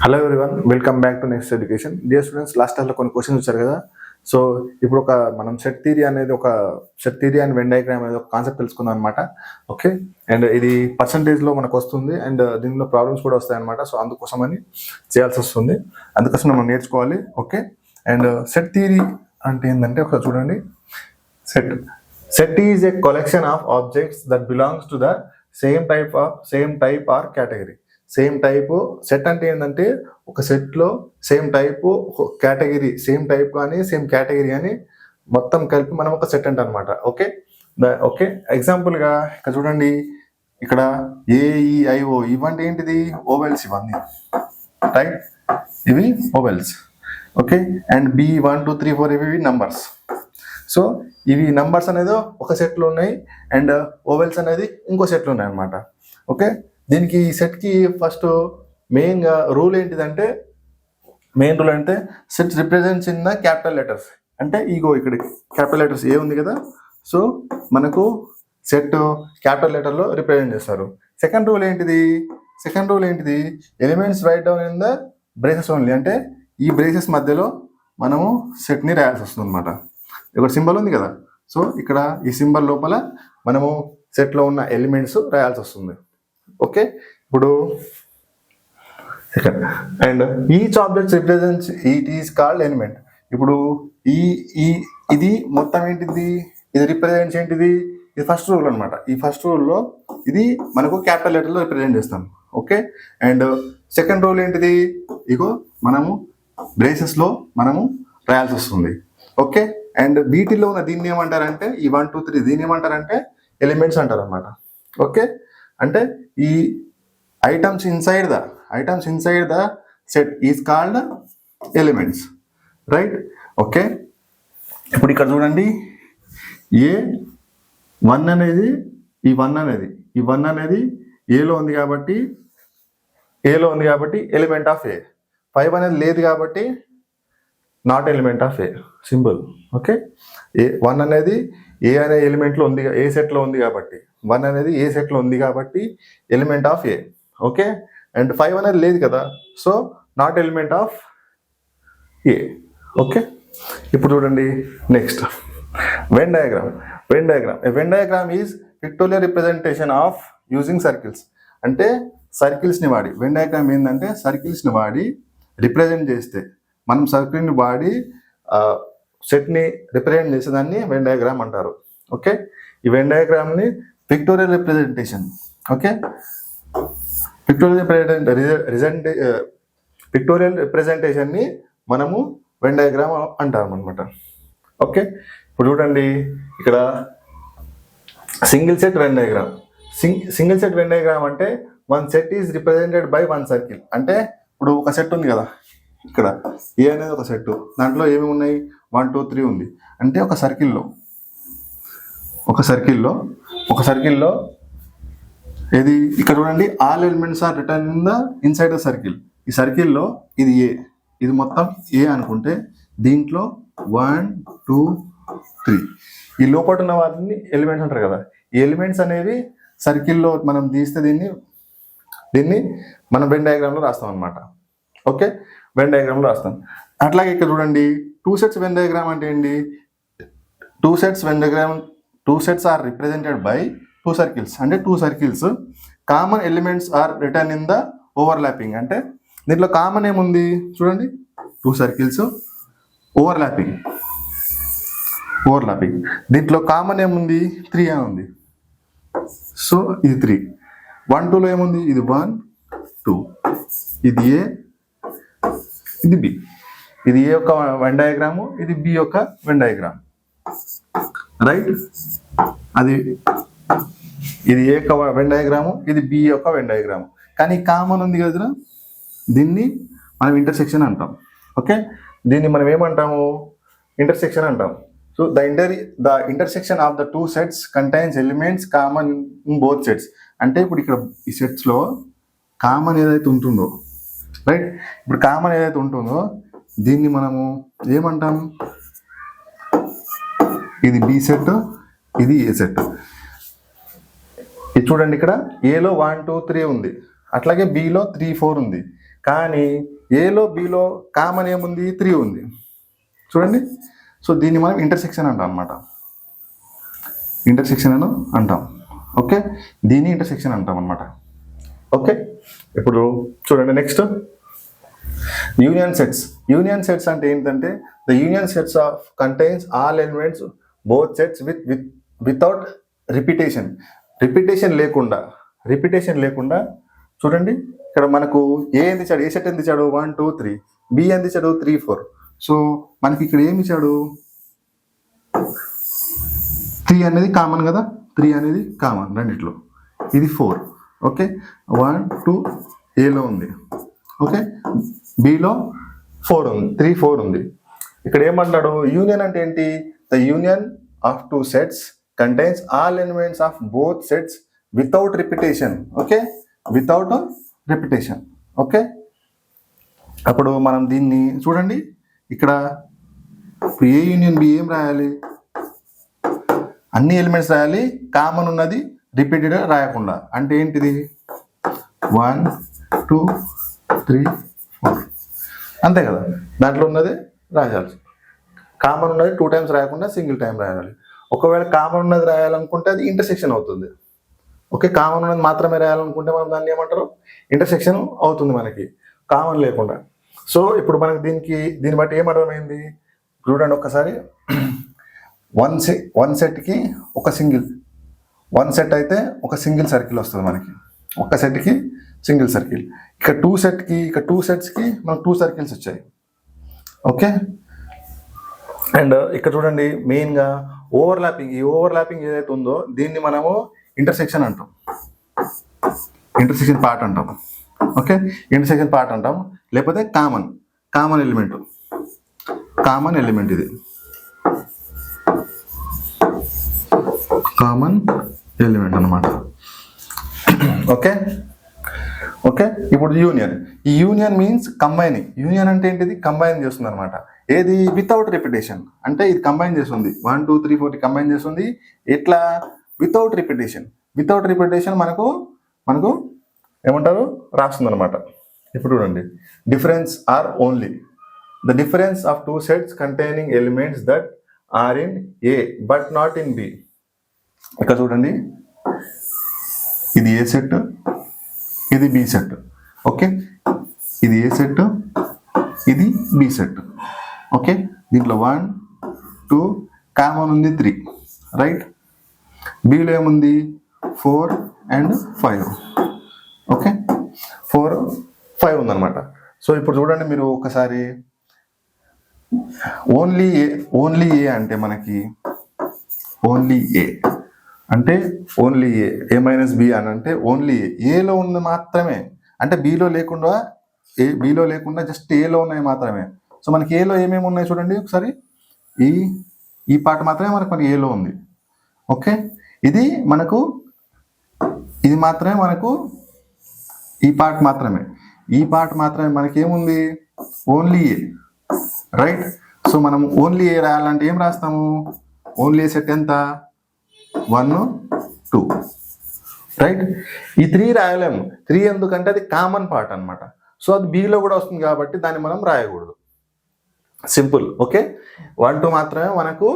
Hello everyone, welcome back to next education. Dear students, last క్లాస్లో కొన్ని questions వచ్చారు కదా. సో ఇప్పుడు మనం set theory and Venn diagram అనేది ఒక కాన్సెప్ట్ తెలుసుకుందాం అనమాట. ఓకే, అండ్ ఇది పర్సంటేజ్లో మనకు వస్తుంది అండ్ దీనిలో ప్రాబ్లమ్స్ కూడా వస్తాయి అనమాట. సో అందుకోసమని చేయాల్సి వస్తుంది, అందుకోసం మనం నేర్చుకోవాలి. ఓకే, అండ్ సెట్ థియరీ అంటే ఏంటంటే ఒక చూడండి, set is a collection of objects that belongs to the same type or category. Same type set అంటే ఏంటంటే ఒక సెట్లో same type category, same type కానీ సేమ్ కేటగిరీ అని మొత్తం కలిపి మనం ఒక సెట్ అంటే అనమాట. ఓకే, ఎగ్జాంపుల్గా ఇక్కడ చూడండి, ఇక్కడ ఏఈఐఓ ఇవంటే ఏంటిది? ఓవెల్స్ ఇవన్నీ, రైట్? ఇవి ఓవెల్స్. ఓకే, అండ్ B1 2 3 4 ఇవి నంబర్స్. సో ఇవి నంబర్స్ అనేది ఒక సెట్లో ఉన్నాయి అండ్ ఓవెల్స్ అనేది ఇంకో సెట్లో ఉన్నాయి అనమాట. ఓకే, దీనికి ఈ సెట్కి ఫస్ట్ మెయిన్గా రూల్ ఏంటిదంటే, set represents in the capital letters. అంటే ఇక్కడ క్యాపిటల్ లెటర్స్ ఏ ఉంది కదా, సో మనకు సెట్ క్యాపిటల్ లెటర్లో రిప్రజెంట్ చేస్తారు. సెకండ్ రూల్ ఏంటిది? Elements right down in the braces only. అంటే ఈ బ్రేసెస్ మధ్యలో మనము సెట్ని రాయాల్సి వస్తుంది అనమాట. ఇక్కడ సింబల్ ఉంది కదా, సో ఇక్కడ ఈ సింబల్ లోపల మనము సెట్లో ఉన్న ఎలిమెంట్స్ రాయాల్సి వస్తుంది. ఓకే, ఇప్పుడు and each object represents it is called element. ఇప్పుడు ఇది మొత్తం ఏంటిది? ఇది రిప్రజెంట్స్ ఏంటిది? ఇది ఫస్ట్ రూల్ అనమాట. ఈ ఫస్ట్ రూల్లో ఇది మనకు క్యాపిటల్ లెటర్లో రిప్రజెంట్ చేస్తాం. ఓకే, అండ్ సెకండ్ రూల్ ఏంటిది? మనము బ్రేసెస్లో మనము రాయాల్సి వస్తుంది. ఓకే, అండ్ వీటిలో ఉన్న దీన్ని ఏమంటారంటే, ఈ 1 2 3 దీన్ని ఏమంటారంటే ఎలిమెంట్స్ అంటారు అనమాట. ఓకే, అంటే ఈ items inside the set is called elements, right? Okay, ఇప్పుడు ఇక్కడ చూడండి, A1 అనేది ఈ 1 అనేది ఏలో ఉంది కాబట్టి ఎలిమెంట్ ఆఫ్ ఏ. 5 అనేది లేదు కాబట్టి not element of A, simple. Okay, 1 అనేది ఏ అనే ఎలిమెంట్లో ఉంది, ఏ సెట్లో ఉంది కాబట్టి 1 అనేది ఏ సెట్లో ఉంది కాబట్టి element of A. Okay, and 5 అనేది లేదు కదా, so not element of A. Okay, ఇప్పుడు చూడండి next Venn diagram. Venn diagram is pictorial representation of using circles. అంటే సర్కిల్స్ని వాడి, వెన్ డయాగ్రామ్ ఏంటంటే సర్కిల్స్ని వాడి రిప్రజెంట్ చేస్తే, మనం సర్కిల్ని వాడి సెట్ని రిప్రజెంట్ చేసేదాన్ని వెన్ డయాగ్రామ్ అంటారు. ఓకే, ఈ వెన్ డయాగ్రామ్ని పిక్టోరియల్ రిప్రజెంటేషన్. ఓకే, పిక్టోరియల్ రిప్రజెంటేషన్ని మనము వెన్ డయాగ్రామ్ అంటాం అనమాట. ఓకే, ఇప్పుడు చూడండి, ఇక్కడ సింగిల్ సెట్ వెన్ డయాగ్రామ్ అంటే one set is represented by one circle. అంటే ఇప్పుడు ఒక సెట్ ఉంది కదా, ఇక్కడ ఏ అనేది ఒక సెట్, దాంట్లో ఏమేమి ఉన్నాయి? 1 2 3 ఉంది. అంటే ఒక సర్కిల్లో ఇది ఇక్కడ చూడండి, all elements are written in the inside the circle. ఈ సర్కిల్లో ఇది ఏ, ఇది మొత్తం ఏ అనుకుంటే దీంట్లో 1 2 3 ఈ లోపల ఉన్న వాటిని ఎలిమెంట్స్ అంటారు కదా. ఈ ఎలిమెంట్స్ అనేవి సర్కిల్లో మనం తీస్తే దీన్ని మనం వెన్ డయాగ్రామ్లో రాస్తాం అనమాట. ఓకే, వెన్ డయాగ్రామ్లో రాస్తాం. అట్లాగే ఇక్కడ చూడండి, 2 సెట్స్ వెన్ డయాగ్రామ్ అంటే ఏంటి? 2 sets are represented by 2 circles. అంటే 2 circles common elements are written in the overlapping. అంటే దీంట్లో కామన్ ఏముంది చూడండి, 2 సర్కిల్స్ ఓవర్లాపింగ్. దీంట్లో కామన్ ఏముంది? 3 అని ఉంది. సో ఇది 3. 1 2లో ఏముంది? ఇది 1 2, ఇది ఏ, ఇది బి. ఇది ఏ యొక్క వెన్ డయాగ్రాము, ఇది బి యొక్క వెన్ డయాగ్రామ్, రైట్? ఇది ఏ యొక్క వెన్ డయాగ్రాము, ఇది బి యొక్క వెన్ డయాగ్రాము. కానీ కామన్ ఉంది కదా, దీన్ని మనం ఇంటర్సెక్షన్ అంటాం. ఓకే, దీన్ని మనం ఏమంటాము? ఇంటర్సెక్షన్ అంటాం. So the intersection of the 2 sets contains elements common in both sets. అంటే ఇప్పుడు ఇక్కడ ఈ సెట్స్లో కామన్ ఏదైతే ఉంటుందో, రైట్? ఇప్పుడు కామన్ ఏదైతే ఉంటుందో దీన్ని మనము ఏమంటాం? ఇది బి సెట్, ఇది ఏ సెట్. ఇది చూడండి, ఇక్కడ ఏలో 1 2 3 ఉంది, అట్లాగే బిలో 3 4 ఉంది. కానీ ఏలో బిలో కామన్ ఏముంది 3 ఉంది చూడండి. సో దీన్ని మనం ఇంటర్సెక్షన్ అంటాం అనమాట, ఇంటర్సెక్షన్ అని అంటాం. ఓకే, దీన్ని ఇంటర్సెక్షన్ అంటాం అనమాట. ఓకే, ఇప్పుడు చూడండి next union sets. Union sets అంటే ఏంటంటే the union sets of contains all elements both sets without repetition. Repetition లేకుండా చూడండి ఇక్కడ మనకు ఏ ఎంత ఇచ్చాడు, ఏ సెట్ ఎంత ఇచ్చాడు 1 2 3, బి ఎంత ఇచ్చాడు 3 4. సో మనకి ఇక్కడ ఏమి ఇచ్చాడు 3 అనేది కామన్ కదా, 3 అనేది కామన్ రెండిట్లో, ఇది 4. ఓకే, 1 2 ఏలో ఉంది, ఓకే బిలో 4 ఉంది, 3 4 ఉంది. ఇక్కడ ఏమంటాడు యూనియన్ అంటే ఏంటి, the union of 2 sets contains all elements of both sets without repetition. Okay, without repetition. Okay, అప్పుడు మనం దీన్ని చూడండి ఇక్కడ ఏ యూనియన్ బి ఏం రాయాలి, అన్ని ఎలిమెంట్స్ రాయాలి, కామన్ ఉన్నది రిపీటెడ్ రాయకుండా. అంటే ఏంటిది 1 2 3 4 అంతే కదా, దాంట్లో ఉన్నది రాయాలి. కామన్ ఉన్నది 2 టైమ్స్ రాయకుండా సింగిల్ టైం రాయాలి. ఒకవేళ కామన్ ఉన్నది రాయాలనుకుంటే అది ఇంటర్సెక్షన్ అవుతుంది. ఓకే, కామన్ ఉన్నది మాత్రమే రాయాలనుకుంటే మనం దాన్ని ఏమంటారు ఇంటర్సెక్షన్ అవుతుంది మనకి కామన్ లేకుండా. సో ఇప్పుడు మనకి దీన్ని బట్టి ఏం అర్థమైంది చూడండి ఒక్కసారి. వన్ సెట్కి ఒక సింగిల్, 1 సెట్ అయితే ఒక సింగిల్ సర్కిల్ వస్తుంది మనకి, ఒక్క సెట్కి సింగిల్ సర్కిల్. ఇక 2 సెట్స్కి మనకు 2 సర్కిల్స్ వచ్చాయి. ఓకే, అండ్ ఇక్కడ చూడండి మెయిన్గా ఓవర్లాపింగ్, ఈ ఓవర్లాపింగ్ ఏదైతే ఉందో దీన్ని మనము ఇంటర్సెక్షన్ అంటాం, ఇంటర్సెక్షన్ పార్ట్ అంటాం. ఓకే, ఇంటర్సెక్షన్ పార్ట్ అంటాం, లేకపోతే కామన్ ఎలిమెంట్ ఇది కామన్ ఎలిమెంట్ అన్నమాట. ఓకే, ఇప్పుడు యూనియన్. ఈ యూనియన్ మీన్స్ కంబైనింగ్. యూనియన్ అంటే ఏంటిది, కంబైన్ చేస్తుంది అనమాట. ఏది వితౌట్ రిపిటేషన్, అంటే ఇది కంబైన్ చేస్తుంది 1 2 3 4 కంబైన్ చేస్తుంది. ఎట్లా వితౌట్ రిపిటేషన్ మనకు ఏమంటారు రాస్తుంది అనమాట. ఇప్పుడు చూడండి difference are only the difference of 2 sets containing elements that are in A but not in B. ఇక్కడ చూడండి ఇది ఏ సెట్, ఇది బి సెట్. ఓకే, ఇది ఏ సెట్, ఇది బి సెట్. ఓకే, దీంట్లో 1 2 కామన్ ఉంది 3 రైట్. బిలో ఏముంది 4 and 5. ఓకే, 4 5 ఉందన్నమాట. సో ఇప్పుడు చూడండి మీరు ఒకసారి ఓన్లీ ఏ అంటే మనకి ఓన్లీ ఏ మైనస్ బి అని అంటే ఓన్లీ ఏలో ఉంది మాత్రమే, అంటే బిలో లేకుండా జస్ట్ ఏలో ఉన్నాయి మాత్రమే. సో మనకి ఏలో ఏమేమి ఉన్నాయి చూడండి ఒకసారి, ఈ పార్ట్ మాత్రమే మనకి ఏలో ఉంది. ఓకే, ఇది మాత్రమే మనకు ఈ పార్ట్ మాత్రమే మనకి ఏముంది ఓన్లీ ఏ రైట్. సో మనం ఓన్లీ ఏ రాయాలంటే ఏం రాస్తాము, ఓన్లీ ఏ సెట్ ఎంత 1 2 రైట్. ఈ 3 రాయలేము, 3 ఎందుకంటే అది కామన్ పార్ట్ అనమాట. సో అది బిలో కూడా వస్తుంది కాబట్టి దాన్ని మనం రాయకూడదు, సింపుల్. ఓకే, 1 2 మాత్రమే మనకు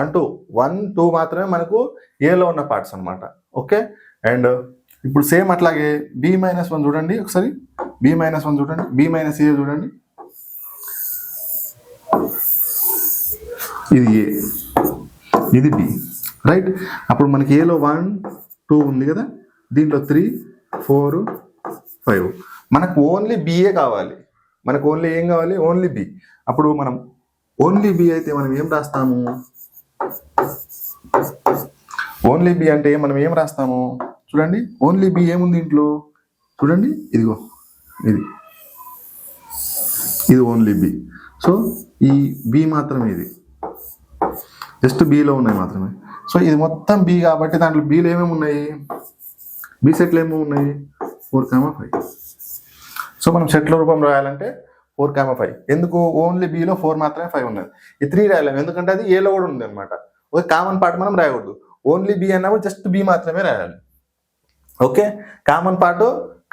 1 2 మాత్రమే మనకు ఏలో ఉన్న పార్ట్స్ అనమాట. ఓకే, అండ్ ఇప్పుడు సేమ్ అట్లాగే B-1 చూడండి ఒకసారి, B-1 చూడండి, B-A చూడండి, ఇది ఏ, ఇది బి రైట్. అప్పుడు మనకి ఏలో 1 2 ఉంది కదా, దీంట్లో 3 4 5 మనకు ఓన్లీ బిఏ కావాలి, మనకు ఓన్లీ ఏం కావాలి ఓన్లీ బి. అప్పుడు మనం ఓన్లీ బి అయితే మనం ఏం రాస్తాము, ఓన్లీ బి అంటే మనం ఏం రాస్తాము చూడండి. ఓన్లీ బి ఏముంది ఇంట్లో చూడండి, ఇదిగో ఇది ఓన్లీ బి. సో ఈ బి మాత్రమే, ఇది జస్ట్ బిలో ఉన్నాయి మాత్రమే. సో ఇది మొత్తం బి కాబట్టి దాంట్లో బిలో ఏమేమి ఉన్నాయి, బి సెట్లు ఏమేమి ఉన్నాయి 4 5. సో మనం సెట్ల రూపం రాయాలంటే 4 5. ఎందుకు ఓన్లీ బిలో 4 మాత్రమే 5 ఉన్నది. ఈ 3 రాయలేము ఎందుకంటే అది ఏలో కూడా ఉంది అనమాట. ఒక కామన్ పార్ట్ మనం రాయకూడదు, ఓన్లీ బి అన్నప్పుడు జస్ట్ బి మాత్రమే రాయాలి. Okay, common part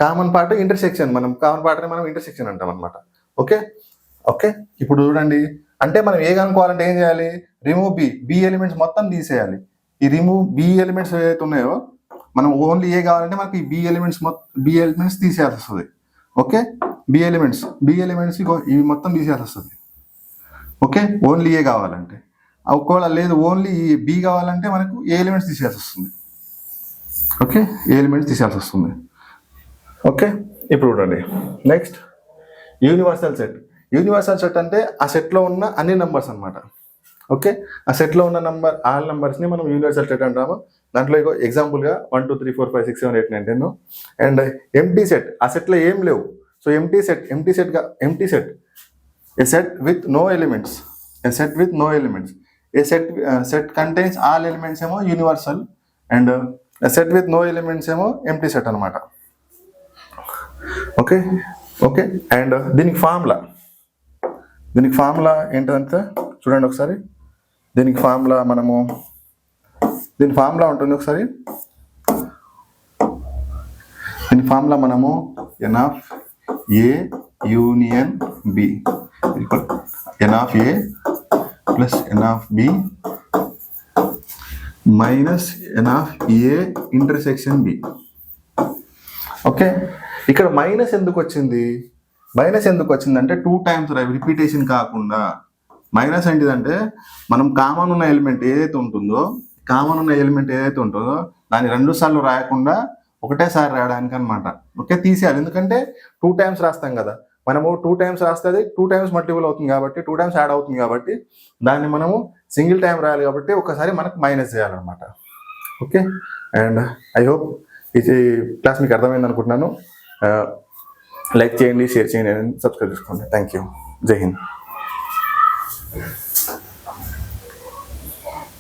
common part intersection, మనం కామన్ పార్ట్ని మనం ఇంటర్సెక్షన్ అంటాం అనమాట. ఓకే ఓకే ఇప్పుడు చూడండి, అంటే మనం ఏ కనుక్కోవాలంటే ఏం చేయాలి, రిమూవ్ బి ఎలిమెంట్స్ మొత్తం తీసేయాలి. ఈ రిమూవ్ బి ఎలిమెంట్స్ ఏవైతే ఉన్నాయో మనం ఓన్లీ ఏ కావాలంటే మనకి ఈ బి ఎలిమెంట్స్ తీసేయాల్సి వస్తుంది. ఓకే బి ఎలిమెంట్స్ ఇవి మొత్తం తీసేయాల్సి వస్తుంది. ఓకే ఓన్లీ ఏ కావాలంటే, ఒకవేళ లేదు ఓన్లీ బి కావాలంటే మనకు ఏ ఎలిమెంట్స్ తీసేయాల్సి వస్తుంది. ఓకే ఏ ఎలిమెంట్స్ తీసేయాల్సి వస్తుంది. ఓకే ఇప్పుడు చూడండి నెక్స్ట్ యూనివర్సల్ సెట్ అంటే ఆ సెట్లో ఉన్న అన్ని నెంబర్స్ అనమాట. ఓకే ఆ సెట్లో ఉన్న ఆల్ నెంబర్స్ని మనం యూనివర్సల్ సెట్ అంటాము. దాంట్లో ఇగో ఎగ్జాంపుల్గా 1 2 3 4 5 6 7 8 9 10 అండ్ ఎంటీ సెట్, ఆ సెట్లో ఏం లేవు. So empty set a set with no elements, a set contains all elements ఏమో universal and set with no elements ఏమో ఎంటీ సెట్ అనమాట. ఓకే అండ్ దీనికి ఫార్ములా ఏంటంటే చూడండి ఒకసారి, దీని ఫార్ములా ఉంటుంది ఒకసారి. దీని ఫార్ములా మనము n of a union b n of a plus n of b minus n of a intersection b. Okay ఇక్కడ మైనస్ ఎందుకు వచ్చిందంటే 2 times రిపీటేషన్ కాకుండా. మైనస్ ఏంటిదంటే మనం కామన్ ఉన్న ఎలిమెంట్ ఏదైతే ఉంటుందో దాన్ని 2 సార్లు రాయకుండా ఒకటేసారి రాయడానికి అనమాట. ఓకే తీసేయాలి, ఎందుకంటే 2 times రాస్తాం కదా మనము. 2 times రాస్తుంది, 2 times మల్టిపుల్ అవుతుంది కాబట్టి, 2 times యాడ్ అవుతుంది కాబట్టి దాన్ని మనము సింగిల్ టైం రాయాలి కాబట్టి ఒకసారి మనకు మైనస్ చేయాలన్నమాట. ఓకే అండ్ ఐ హోప్ ఈ క్లాస్ మీకు అర్థమైంది అనుకుంటున్నాను. లైక్ చేయండి, షేర్ చేయండి, సబ్స్క్రైబ్ చేసుకోండి. Thank you. జై హింద్.